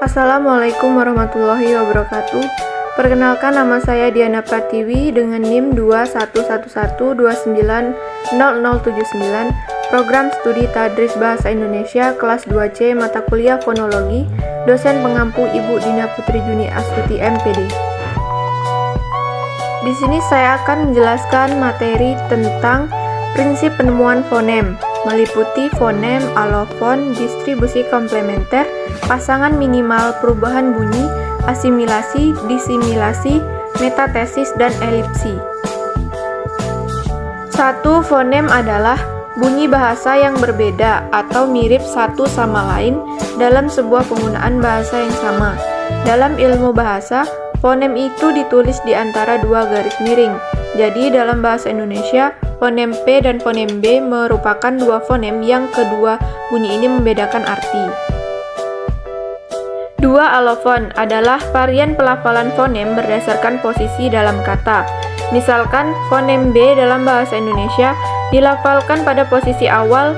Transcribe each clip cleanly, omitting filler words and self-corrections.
Assalamualaikum warahmatullahi wabarakatuh. Perkenalkan, nama saya Diana Pratiwi dengan NIM 2111290079, Program Studi Tadris Bahasa Indonesia kelas 2C mata kuliah Fonologi, dosen pengampu Ibu Dina Putri Juni Astuti MPD. Di sini saya akan menjelaskan materi tentang prinsip penemuan fonem, meliputi fonem, alofon, distribusi komplementer, pasangan minimal, perubahan bunyi, asimilasi, disimilasi, metatesis, dan elipsi. 1. Fonem adalah bunyi bahasa yang berbeda atau mirip satu sama lain dalam sebuah penggunaan bahasa yang sama. Dalam ilmu bahasa, fonem itu ditulis di antara dua garis miring. Jadi dalam bahasa Indonesia, fonem P dan fonem B merupakan dua fonem yang kedua bunyi ini membedakan arti. 2. Alofon adalah varian pelafalan fonem berdasarkan posisi dalam kata. Misalkan, fonem B dalam bahasa Indonesia dilafalkan pada posisi awal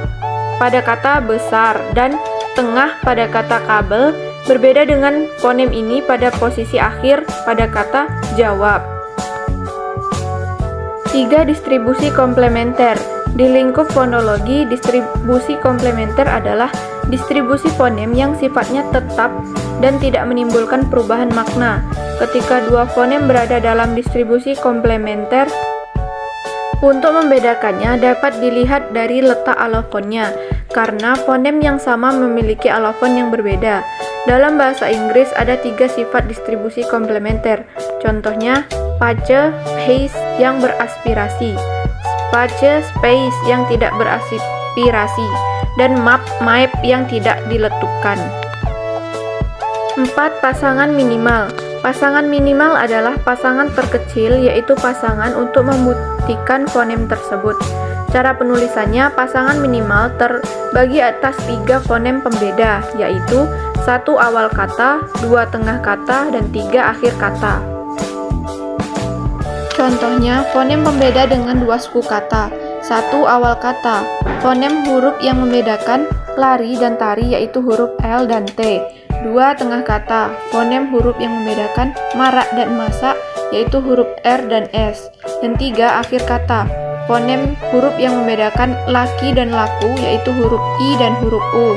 pada kata besar dan tengah pada kata kabel, berbeda dengan fonem ini pada posisi akhir pada kata jawab. 3. Distribusi komplementer. Di lingkup fonologi, distribusi komplementer adalah distribusi fonem yang sifatnya tetap dan tidak menimbulkan perubahan makna. Ketika dua fonem berada dalam distribusi komplementer, untuk membedakannya dapat dilihat dari letak alofonnya, karena fonem yang sama memiliki alofon yang berbeda. Dalam bahasa Inggris ada 3 sifat distribusi komplementer. Contohnya, space, space yang beraspirasi, space yang tidak beraspirasi, dan map yang tidak diletupkan. 4. Pasangan minimal. Pasangan minimal adalah pasangan terkecil, yaitu pasangan untuk membuktikan fonem tersebut. Cara penulisannya, pasangan minimal terbagi atas 3 fonem pembeda, yaitu 1 awal kata, 2 tengah kata, dan 3 akhir kata. Contohnya, fonem pembeda dengan 2 suku kata. 1 awal kata, fonem huruf yang membedakan lari dan tari yaitu huruf L dan T. 2 tengah kata, fonem huruf yang membedakan marak dan masak yaitu huruf R dan S. Dan 3 akhir kata, fonem huruf yang membedakan laki dan laku yaitu huruf I dan huruf U.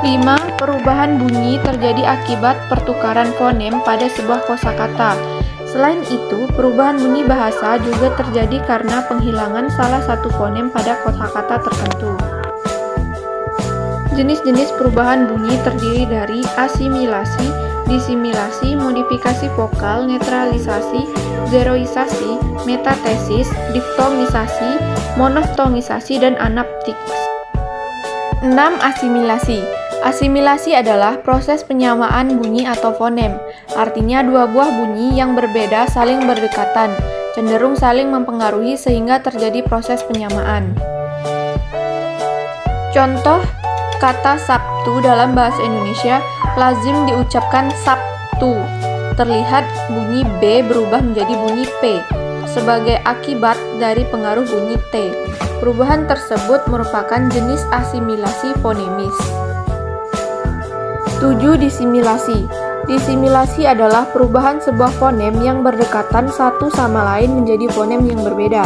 5. Perubahan bunyi terjadi akibat pertukaran fonem pada sebuah kosakata. Selain itu, perubahan bunyi bahasa juga terjadi karena penghilangan salah satu fonem pada kosakata tertentu. Jenis-jenis perubahan bunyi terdiri dari asimilasi, disimilasi, modifikasi vokal, netralisasi, zeroisasi, metatesis, diftongisasi, monoftongisasi, dan anaptik. 6. Asimilasi. Asimilasi adalah proses penyamaan bunyi atau fonem. Artinya dua buah bunyi yang berbeda saling berdekatan, cenderung saling mempengaruhi sehingga terjadi proses penyamaan. Contoh kata Sabtu dalam bahasa Indonesia lazim diucapkan Sabtu. Terlihat bunyi B berubah menjadi bunyi P sebagai akibat dari pengaruh bunyi T. Perubahan tersebut merupakan jenis asimilasi fonemis. 7. Disimilasi. Disimilasi adalah perubahan sebuah fonem yang berdekatan satu sama lain menjadi fonem yang berbeda.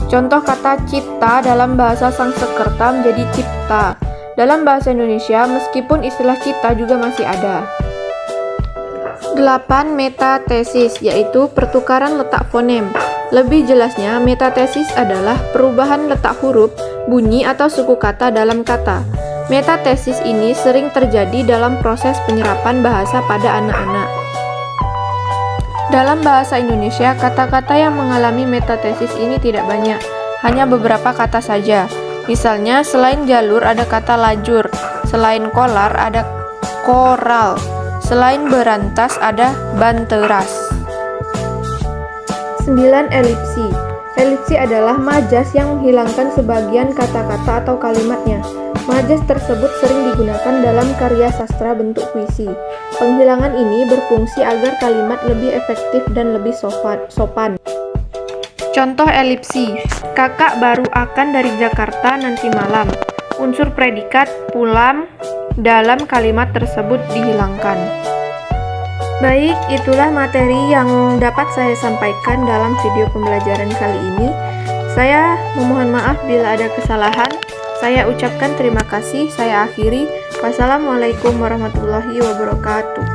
Contoh kata cipta dalam bahasa Sanskerta menjadi cipta. Dalam bahasa Indonesia, meskipun istilah cipta juga masih ada. 8. Metatesis, yaitu pertukaran letak fonem. Lebih jelasnya, metatesis adalah perubahan letak huruf, bunyi, atau suku kata dalam kata. Metatesis ini sering terjadi dalam proses penyerapan bahasa pada anak-anak. Dalam bahasa Indonesia, kata-kata yang mengalami metatesis ini tidak banyak, hanya beberapa kata saja. Misalnya, selain jalur ada kata lajur, selain kolar ada koral, selain berantas ada banteras. 9. Elipsi. Elipsi adalah majas yang menghilangkan sebagian kata-kata atau kalimatnya. Majas tersebut sering digunakan dalam karya sastra bentuk puisi. Penghilangan ini berfungsi agar kalimat lebih efektif dan lebih sopan. Contoh elipsi, kakak baru akan dari Jakarta nanti malam. Unsur predikat pulang, dalam kalimat tersebut dihilangkan. Baik, itulah materi yang dapat saya sampaikan dalam video pembelajaran kali ini. Saya memohon maaf bila ada kesalahan. Saya ucapkan terima kasih. Saya akhiri. Wassalamualaikum warahmatullahi wabarakatuh.